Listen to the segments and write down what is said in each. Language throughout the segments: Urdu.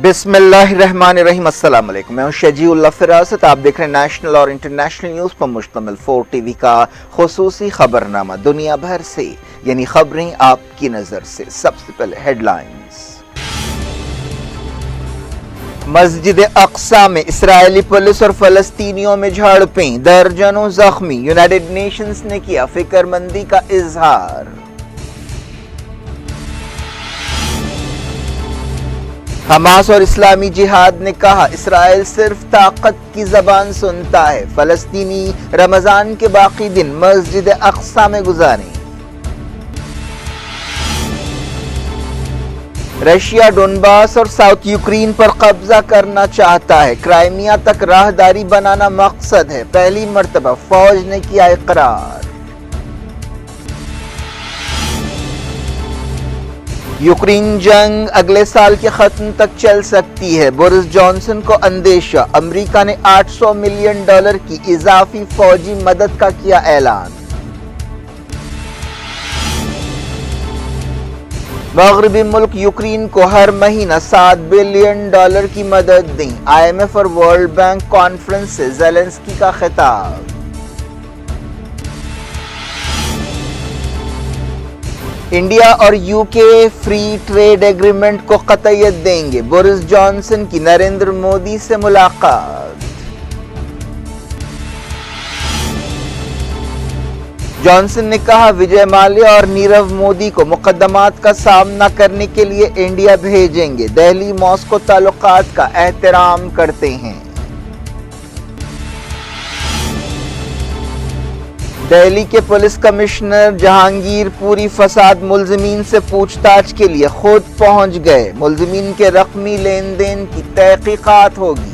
بسم اللہ الرحمن الرحیم۔ السلام علیکم، میں ہوں شجیع اللہ فراست۔ آپ دیکھ رہے ہیں نیشنل اور انٹرنیشنل نیوز پر مشتمل 4 ٹی وی کا خصوصی خبرنامہ دنیا بھر سے، یعنی خبریں آپ کی نظر سے۔ سب سے پہلے ہیڈ لائنز۔ مسجد اقصی میں اسرائیلی پولیس اور فلسطینیوں میں جھڑپیں، درجنوں زخمی۔ یونائیٹڈ نیشنز نے کیا فکر مندی کا اظہار۔ حماس اور اسلامی جہاد نے کہا اسرائیل صرف طاقت کی زبان سنتا ہے، فلسطینی رمضان کے باقی دن مسجد اقصی میں گزاریں۔ رشیا ڈونباس اور ساؤتھ یوکرین پر قبضہ کرنا چاہتا ہے، کرائمیا تک راہداری بنانا مقصد ہے، پہلی مرتبہ فوج نے کیا اقرار۔ یوکرین جنگ اگلے سال کے ختم تک چل سکتی ہے، بورس جانسن کو اندیشہ، امریکہ نے $800 ملین کی اضافی فوجی مدد کا کیا اعلان۔ مغربی ملک یوکرین کو ہر مہینہ $7 بلین کی مدد دیں، IMF اور ورلڈ بینک کانفرنس سے زیلنسکی کا خطاب۔ انڈیا اور UK فری ٹریڈ ایگریمنٹ کو قطعیت دیں گے، بورس جانسن کی نریندر مودی سے ملاقات۔ جانسن نے کہا وجے مالیا اور نیرو مودی کو مقدمات کا سامنا کرنے کے لیے انڈیا بھیجیں گے، دہلی ماسکو تعلقات کا احترام کرتے ہیں۔ دہلی کے پولیس کمشنر جہانگیر پوری فساد ملزمین سے پوچھ تاچھ کے لیے خود پہنچ گئے، ملزمین کے رقمی لین دین کی تحقیقات ہوگی۔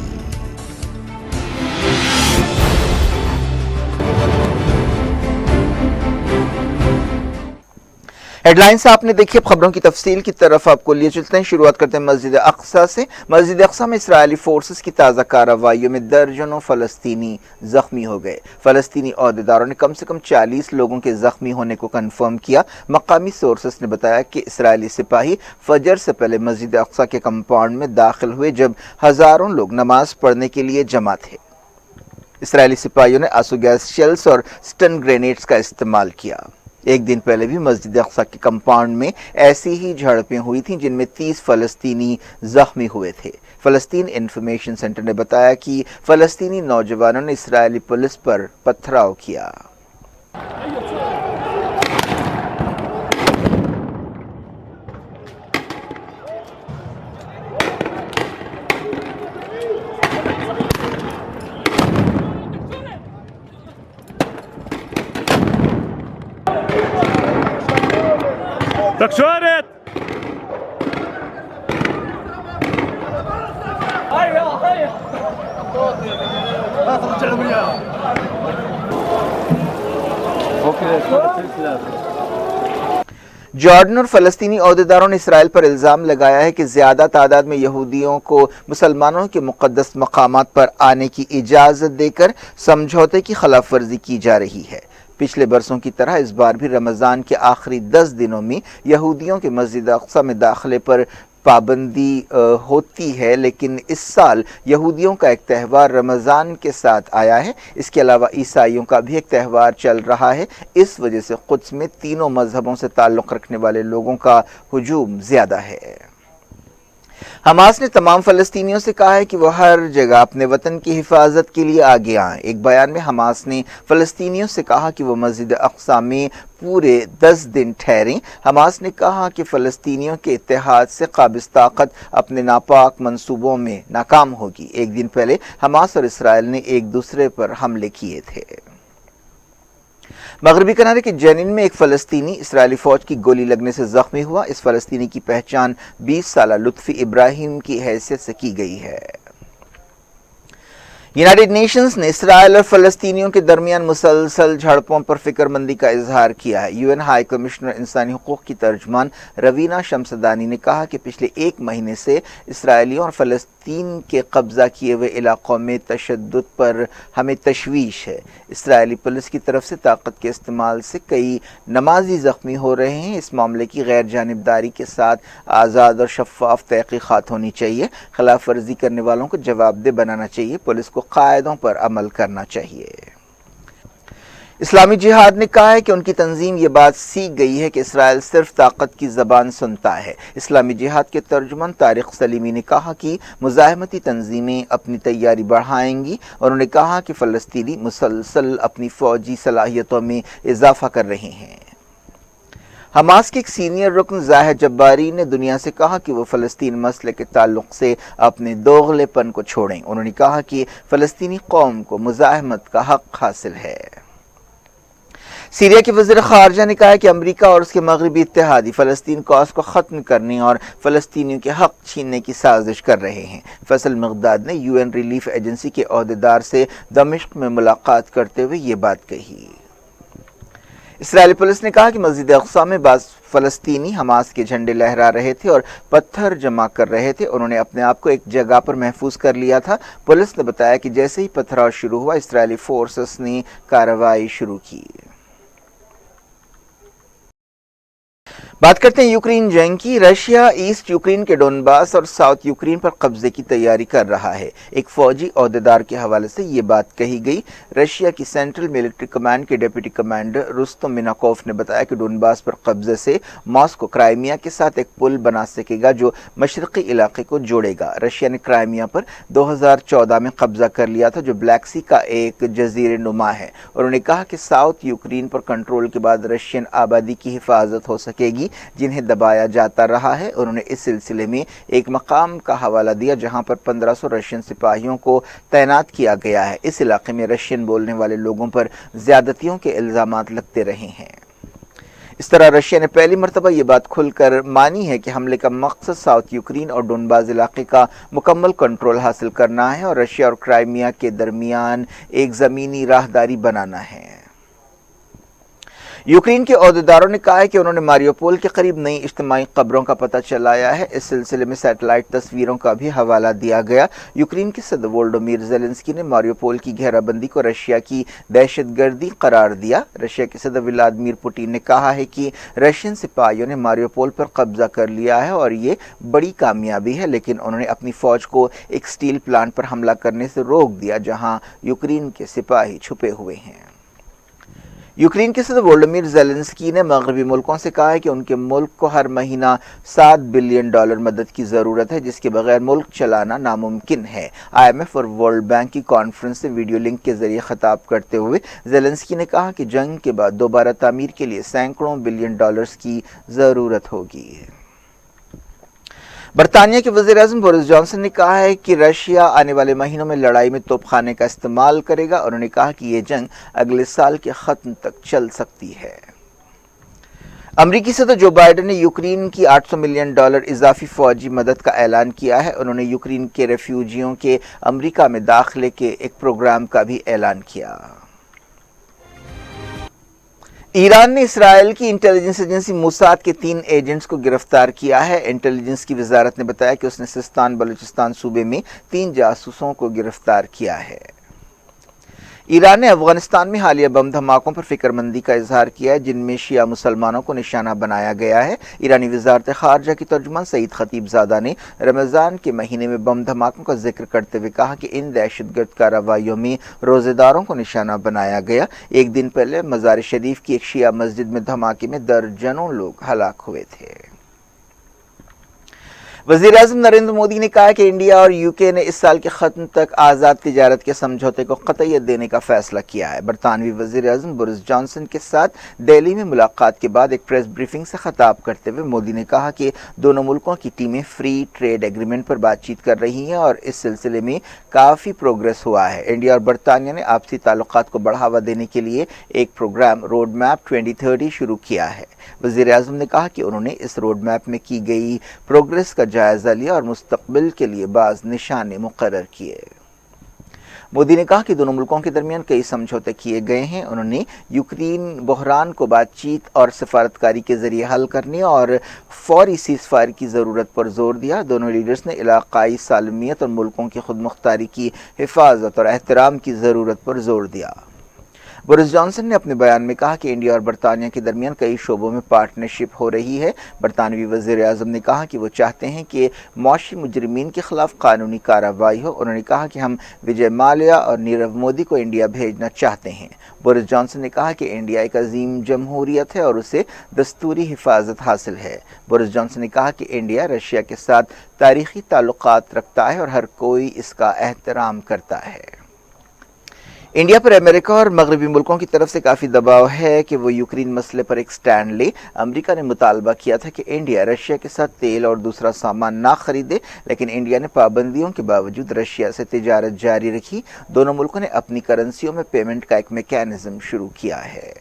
ہیڈ لائنز آپ نے دیکھی، اب خبروں کی تفصیل کی طرف آپ کو لیے چلتے ہیں۔ شروعات کرتے ہیں مسجد اقصی سے۔ مسجد اقصی میں اسرائیلی فورسز کی تازہ کارروائیوں میں درجنوں فلسطینی زخمی ہو گئے۔ فلسطینی عہدیداروں نے کم سے کم 40 لوگوں کے زخمی ہونے کو کنفرم کیا۔ مقامی سورسز نے بتایا کہ اسرائیلی سپاہی فجر سے پہلے مسجد اقصی کے کمپاؤنڈ میں داخل ہوئے جب ہزاروں لوگ نماز پڑھنے کے لیے جمع تھے۔ اسرائیلی سپاہیوں نے آنسو گیس شیلز اور سٹن گرینیڈز کا استعمال کیا۔ ایک دن پہلے بھی مسجد اقصی کے کمپاؤنڈ میں ایسی ہی جھڑپیں ہوئی تھیں جن میں 30 فلسطینی زخمی ہوئے تھے۔ فلسطین انفارمیشن سینٹر نے بتایا کہ فلسطینی نوجوانوں نے اسرائیلی پولیس پر پتھراؤ کیا۔ تكسورت جارڈن اور فلسطینی عہدیداروں نے اسرائیل پر الزام لگایا ہے کہ زیادہ تعداد میں یہودیوں کو مسلمانوں کے مقدس مقامات پر آنے کی اجازت دے کر سمجھوتے کی خلاف ورزی کی جا رہی ہے۔ پچھلے برسوں کی طرح اس بار بھی رمضان کے آخری 10 دنوں میں یہودیوں کے مسجد اقصی میں داخلے پر پابندی ہوتی ہے، لیکن اس سال یہودیوں کا ایک تہوار رمضان کے ساتھ آیا ہے۔ اس کے علاوہ عیسائیوں کا بھی ایک تہوار چل رہا ہے، اس وجہ سے قدس میں تینوں مذہبوں سے تعلق رکھنے والے لوگوں کا ہجوم زیادہ ہے۔ حماس نے تمام فلسطینیوں سے کہا ہے کہ وہ ہر جگہ اپنے وطن کی حفاظت کے لیے آگے آئیں۔ ایک بیان میں حماس نے فلسطینیوں سے کہا کہ وہ مسجد اقصی میں پورے 10 دن ٹھہریں۔ حماس نے کہا کہ فلسطینیوں کے اتحاد سے قابض طاقت اپنے ناپاک منصوبوں میں ناکام ہوگی۔ ایک دن پہلے حماس اور اسرائیل نے ایک دوسرے پر حملے کیے تھے۔ مغربی کنارے کے جنین میں ایک فلسطینی اسرائیلی فوج کی گولی لگنے سے زخمی ہوا۔ اس فلسطینی کی پہچان 20 سالہ لطفی ابراہیم کی حیثیت سے کی گئی ہے۔ یونائیٹڈ نیشنز نے اسرائیل اور فلسطینیوں کے درمیان مسلسل جھڑپوں پر فکر مندی کا اظہار کیا ہے۔ UN ہائی کمشنر انسانی حقوق کی ترجمان روینہ شمسدانی نے کہا کہ پچھلے ایک مہینے سے اسرائیلیوں اور فلسطین کے قبضہ کیے ہوئے علاقوں میں تشدد پر ہمیں تشویش ہے۔ اسرائیلی پولیس کی طرف سے طاقت کے استعمال سے کئی نمازی زخمی ہو رہے ہیں۔ اس معاملے کی غیر جانبداری کے ساتھ آزاد اور شفاف تحقیقات ہونی چاہیے۔ خلاف ورزی کرنے والوں کو جواب دہ بنانا چاہیے۔ پولیس کو قاعدوں پر عمل کرنا چاہیے۔ اسلامی جہاد نے کہا ہے کہ ان کی تنظیم یہ بات سیکھ گئی ہے کہ اسرائیل صرف طاقت کی زبان سنتا ہے۔ اسلامی جہاد کے ترجمان طارق سلیمی نے کہا کہ مزاحمتی تنظیمیں اپنی تیاری بڑھائیں گی، اور انہوں نے کہا کہ فلسطینی مسلسل اپنی فوجی صلاحیتوں میں اضافہ کر رہے ہیں۔ حماس کے ایک سینئر رکن زاہد جباری نے دنیا سے کہا کہ وہ فلسطین مسئلے کے تعلق سے اپنے دوغلے پن کو چھوڑیں۔ انہوں نے کہا کہ فلسطینی قوم کو مزاحمت کا حق حاصل ہے۔ سیریا کے وزیر خارجہ نے کہا کہ امریکہ اور اس کے مغربی اتحادی فلسطین کاز کو ختم کرنے اور فلسطینیوں کے حق چھیننے کی سازش کر رہے ہیں۔ فیصل مقداد نے UN ریلیف ایجنسی کے عہدیدار سے دمشق میں ملاقات کرتے ہوئے یہ بات کہی۔ اسرائیلی پولیس نے کہا کہ مسجد اقصی میں بعض فلسطینی حماس کے جھنڈے لہرا رہے تھے اور پتھر جمع کر رہے تھے۔ انہوں نے اپنے آپ کو ایک جگہ پر محفوظ کر لیا تھا۔ پولیس نے بتایا کہ جیسے ہی پتھراؤ شروع ہوا، اسرائیلی فورسز نے کارروائی شروع کی۔ بات کرتے ہیں یوکرین جنگ کی۔ رشیا ایسٹ یوکرین کے ڈونباس اور ساؤتھ یوکرین پر قبضے کی تیاری کر رہا ہے۔ ایک فوجی عہدیدار کے حوالے سے یہ بات کہی گئی۔ رشیا کی سینٹرل ملٹری کمانڈ کے ڈپٹی کمانڈر رستم میناکوف نے بتایا کہ ڈونباس پر قبضے سے ماسکو کرائمیا کے ساتھ ایک پل بنا سکے گا جو مشرقی علاقے کو جوڑے گا۔ رشیا نے کرائمیا پر 2014 میں قبضہ کر لیا تھا جو بلیک سی کا ایک جزیرے نما ہے۔ انہوں نے کہا کہ ساؤتھ یوکرین پر کنٹرول کے بعد رشین آبادی کی حفاظت ہو سکے گی جنہیں دبایا جاتا رہا ہے۔ انہوں نے اس سلسلے میں ایک مقام کا حوالہ دیا جہاں پر 1500 رشین سپاہیوں کو تعینات کیا گیا ہے۔ اس علاقے میں رشین بولنے والے لوگوں پر زیادتیوں کے الزامات لگتے رہے ہیں۔ اس طرح رشیا نے پہلی مرتبہ یہ بات کھل کر مانی ہے کہ حملے کا مقصد ساؤتھ یوکرین اور ڈونباس علاقے کا مکمل کنٹرول حاصل کرنا ہے اور رشیا اور کرائمیا کے درمیان ایک زمینی راہداری بنانا ہے۔ یوکرین کے عہدیداروں نے کہا ہے کہ انہوں نے ماریوپول کے قریب نئی اجتماعی قبروں کا پتہ چلایا ہے۔ اس سلسلے میں سیٹلائٹ تصویروں کا بھی حوالہ دیا گیا۔ یوکرین کے صدر وولڈیمیر زیلنسکی نے ماریوپول کی گھیرہ بندی کو رشیا کی دہشت گردی قرار دیا۔ رشیا کے صدر ولادیمیر پوٹین نے کہا ہے کہ رشین سپاہیوں نے ماریوپول پر قبضہ کر لیا ہے اور یہ بڑی کامیابی ہے، لیکن انہوں نے اپنی فوج کو ایک سٹیل پلانٹ پر حملہ کرنے سے روک دیا جہاں یوکرین کے سپاہی چھپے ہوئے ہیں۔ یوکرین کے صدر وولڈیمیر زیلنسکی نے مغربی ملکوں سے کہا ہے کہ ان کے ملک کو ہر مہینہ $7 بلین مدد کی ضرورت ہے جس کے بغیر ملک چلانا ناممکن ہے۔ IMF اور ورلڈ بینک کی کانفرنس سے ویڈیو لنک کے ذریعے خطاب کرتے ہوئے زیلنسکی نے کہا کہ جنگ کے بعد دوبارہ تعمیر کے لیے سینکڑوں بلین ڈالرز کی ضرورت ہوگی۔ برطانیہ کے وزیر اعظم بورس جانسن نے کہا ہے کہ رشیا آنے والے مہینوں میں لڑائی میں توپ خانے کا استعمال کرے گا۔ انہوں نے کہا کہ یہ جنگ اگلے سال کے ختم تک چل سکتی ہے۔ امریکی صدر جو بائیڈن نے یوکرین کی $800 ملین اضافی فوجی مدد کا اعلان کیا ہے۔ انہوں نے یوکرین کے ریفیوجیوں کے امریکہ میں داخلے کے ایک پروگرام کا بھی اعلان کیا۔ ایران نے اسرائیل کی انٹیلیجنس ایجنسی موساد کے 3 ایجنٹس کو گرفتار کیا ہے۔ انٹیلیجنس کی وزارت نے بتایا کہ اس نے سیستان بلوچستان صوبے میں 3 جاسوسوں کو گرفتار کیا ہے۔ ایران نے افغانستان میں حالیہ بم دھماکوں پر فکر مندی کا اظہار کیا ہے جن میں شیعہ مسلمانوں کو نشانہ بنایا گیا ہے۔ ایرانی وزارت خارجہ کی ترجمان سعید خطیب زادہ نے رمضان کے مہینے میں بم دھماکوں کا ذکر کرتے ہوئے کہا کہ ان دہشت گرد کارروائیوں میں روزے داروں کو نشانہ بنایا گیا۔ ایک دن پہلے مزار شریف کی ایک شیعہ مسجد میں دھماکے میں درجنوں لوگ ہلاک ہوئے تھے۔ وزیر اعظم نریندر مودی نے کہا کہ انڈیا اور UK نے اس سال کے ختم تک آزاد تجارت کے سمجھوتے کو قطعیت دینے کا فیصلہ کیا ہے۔ برطانوی وزیر اعظم بورس جانسن کے ساتھ دہلی میں ملاقات کے بعد ایک پریس بریفنگ سے خطاب کرتے ہوئے مودی نے کہا کہ دونوں ملکوں کی ٹیمیں فری ٹریڈ ایگریمنٹ پر بات چیت کر رہی ہیں اور اس سلسلے میں کافی پروگریس ہوا ہے۔ انڈیا اور برطانیہ نے آپسی تعلقات کو بڑھاوا دینے کے لیے ایک پروگرام روڈ میپ 2030 شروع کیا ہے۔ وزیر اعظم نے کہا کہ انہوں نے اس روڈ میپ میں کی گئی پروگریس کا جائزہ لیا اور مستقبل کے لیے بعض نشانے مقرر کیے۔ مودی نے کہا کہ دونوں ملکوں کے درمیان کئی سمجھوتے کیے گئے ہیں۔ انہوں نے یوکرین بحران کو بات چیت اور سفارتکاری کے ذریعے حل کرنے اور فوری سیز فائر کی ضرورت پر زور دیا۔ دونوں لیڈرز نے علاقائی سالمیت اور ملکوں کی خود مختاری کی حفاظت اور احترام کی ضرورت پر زور دیا۔ بورس جانسن نے اپنے بیان میں کہا کہ انڈیا اور برطانیہ کے درمیان کئی شعبوں میں پارٹنرشپ ہو رہی ہے۔ برطانوی وزیر اعظم نے کہا کہ وہ چاہتے ہیں کہ معاشی مجرمین کے خلاف قانونی کارروائی ہو۔ انہوں نے کہا کہ ہم وجے مالیا اور نیرو مودی کو انڈیا بھیجنا چاہتے ہیں۔ بورس جانسن نے کہا کہ انڈیا ایک عظیم جمہوریت ہے اور اسے دستوری حفاظت حاصل ہے۔ بورس جانسن نے کہا کہ انڈیا رشیا کے ساتھ تاریخی تعلقات رکھتا ہے اور ہر کوئی اس کا احترام کرتا ہے۔ انڈیا پر امریکہ اور مغربی ملکوں کی طرف سے کافی دباؤ ہے کہ وہ یوکرین مسئلے پر ایک سٹینڈ لے۔ امریکہ نے مطالبہ کیا تھا کہ انڈیا رشیا کے ساتھ تیل اور دوسرا سامان نہ خریدے، لیکن انڈیا نے پابندیوں کے باوجود رشیا سے تجارت جاری رکھی۔ دونوں ملکوں نے اپنی کرنسیوں میں پیمنٹ کا ایک میکینزم شروع کیا ہے۔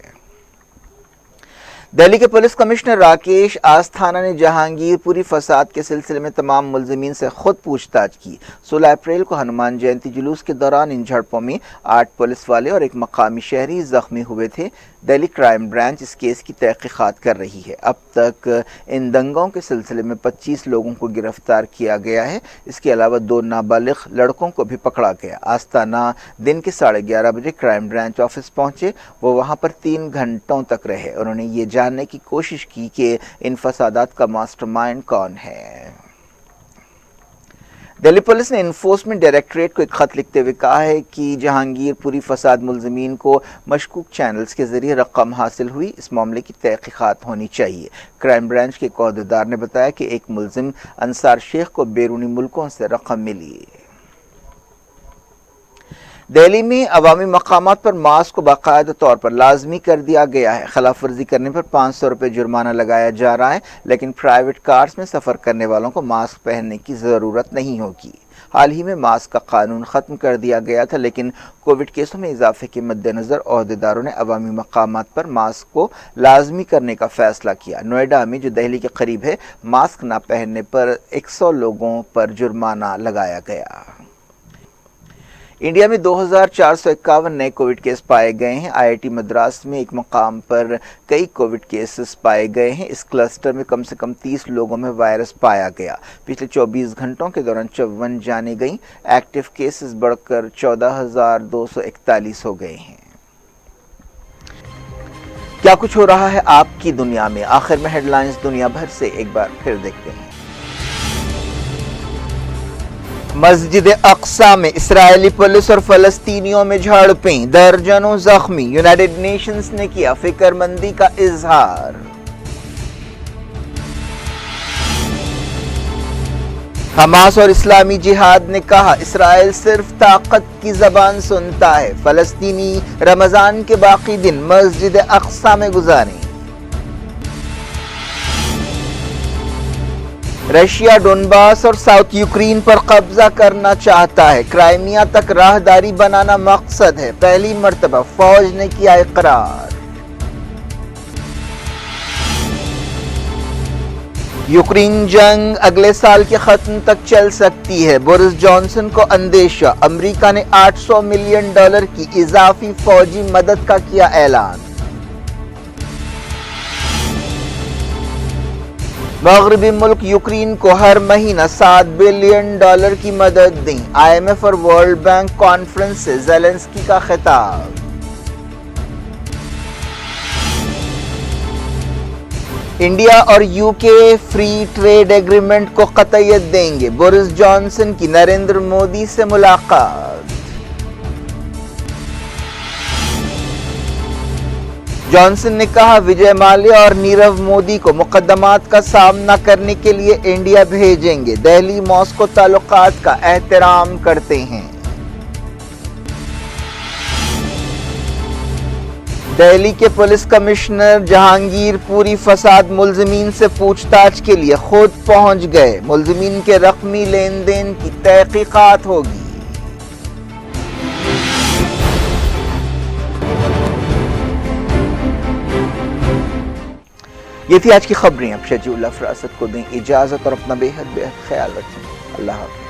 دہلی کے پولیس کمشنر راکیش آستھانہ نے جہانگیر پوری فساد کے سلسلے میں تمام ملزمین سے خود پوچھ تاچھ کی۔ 16 اپریل کو ہنومان جینتی جلوس کے دوران ان جھڑپوں میں 8 پولیس والے اور ایک مقامی شہری زخمی ہوئے تھے۔ دہلی کرائم برانچ اس کیس کی تحقیقات کر رہی ہے۔ اب تک ان دنگوں کے سلسلے میں 25 لوگوں کو گرفتار کیا گیا ہے۔ اس کے علاوہ 2 نابالغ لڑکوں کو بھی پکڑا گیا۔ آستانہ دن کے 11:30 بجے کرائم برانچ آفس پہنچے۔ وہ وہاں پر 3 گھنٹوں تک رہے۔ انہوں نے یہ جاننے کی کوشش کی کہ ان فسادات کا ماسٹر مائنڈ کون ہے۔ دہلی پولیس نے انفورسمنٹ ڈائریکٹوریٹ کو ایک خط لکھتے ہوئے کہا ہے کہ جہانگیر پوری فساد ملزمین کو مشکوک چینلز کے ذریعے رقم حاصل ہوئی۔ اس معاملے کی تحقیقات ہونی چاہیے۔ کرائم برانچ کے ایک عہدیدار نے بتایا کہ ایک ملزم انصار شیخ کو بیرونی ملکوں سے رقم ملی۔ دہلی میں عوامی مقامات پر ماسک کو باقاعدہ طور پر لازمی کر دیا گیا ہے۔ خلاف ورزی کرنے پر 500 روپے جرمانہ لگایا جا رہا ہے، لیکن پرائیویٹ کارز میں سفر کرنے والوں کو ماسک پہننے کی ضرورت نہیں ہوگی۔ حال ہی میں ماسک کا قانون ختم کر دیا گیا تھا، لیکن کووڈ کیسوں میں اضافے کے مد نظر عہدیداروں نے عوامی مقامات پر ماسک کو لازمی کرنے کا فیصلہ کیا۔ نوئیڈا میں، جو دہلی کے قریب ہے، ماسک نہ پہننے پر 100 لوگوں پر جرمانہ لگایا گیا۔ انڈیا میں 2451 نئے کووڈ کیس پائے گئے ہیں۔ آئی آئی ٹی مدراس میں ایک مقام پر کئی کووڈ کیسز پائے گئے ہیں۔ اس کلسٹر میں کم سے کم 30 لوگوں میں وائرس پایا گیا۔ پچھلے 24 گھنٹوں کے دوران 54 جانیں گئیں۔ ایکٹیو کیسز بڑھ کر 14,241 ہو گئے ہیں۔ کیا کچھ ہو رہا ہے آپ کی دنیا میں؟ آخر میں ہیڈ لائنز دنیا بھر سے ایک بار پھر دیکھتے ہیں۔ مسجد اقصی میں اسرائیلی پولیس اور فلسطینیوں میں جھڑپیں، درجنوں زخمی۔ یونائیٹڈ نیشنز نے کیا فکر مندی کا اظہار۔ حماس اور اسلامی جہاد نے کہا اسرائیل صرف طاقت کی زبان سنتا ہے، فلسطینی رمضان کے باقی دن مسجد اقصی میں گزاریں۔ رشیا ڈونباس اور ساؤتھ یوکرین پر قبضہ کرنا چاہتا ہے، کرائمیا تک راہداری بنانا مقصد ہے، پہلی مرتبہ فوج نے کیا اقرار۔ یوکرین جنگ اگلے سال کے ختم تک چل سکتی ہے، بورس جانسن کو اندیشہ۔ امریکہ نے $800 ملین کی اضافی فوجی مدد کا کیا اعلان۔ مغربی ملک یوکرین کو ہر مہینہ $7 بلین کی مدد دیں، آئی ایم ایف اور ورلڈ بینک کانفرنس سے زیلنسکی کا خطاب۔ انڈیا اور یو کے فری ٹریڈ ایگریمنٹ کو قطعیت دیں گے، بورس جانسن کی نریندر مودی سے ملاقات۔ جانسن نے کہا وجے مالیا اور نیرو مودی کو مقدمات کا سامنا کرنے کے لیے انڈیا بھیجیں گے، دہلی ماسکو تعلقات کا احترام کرتے ہیں۔ دہلی کے پولیس کمشنر جہانگیر پوری فساد ملزمین سے پوچھ تاچھ کے لیے خود پہنچ گئے، ملزمین کے رقمی لین دین کی تحقیقات ہوگی۔ یہ تھی آج کی خبریں۔ اب شجیع اللہ فراست کو دیں اجازت اور اپنا بے حد خیال رکھیں۔ اللہ حافظ۔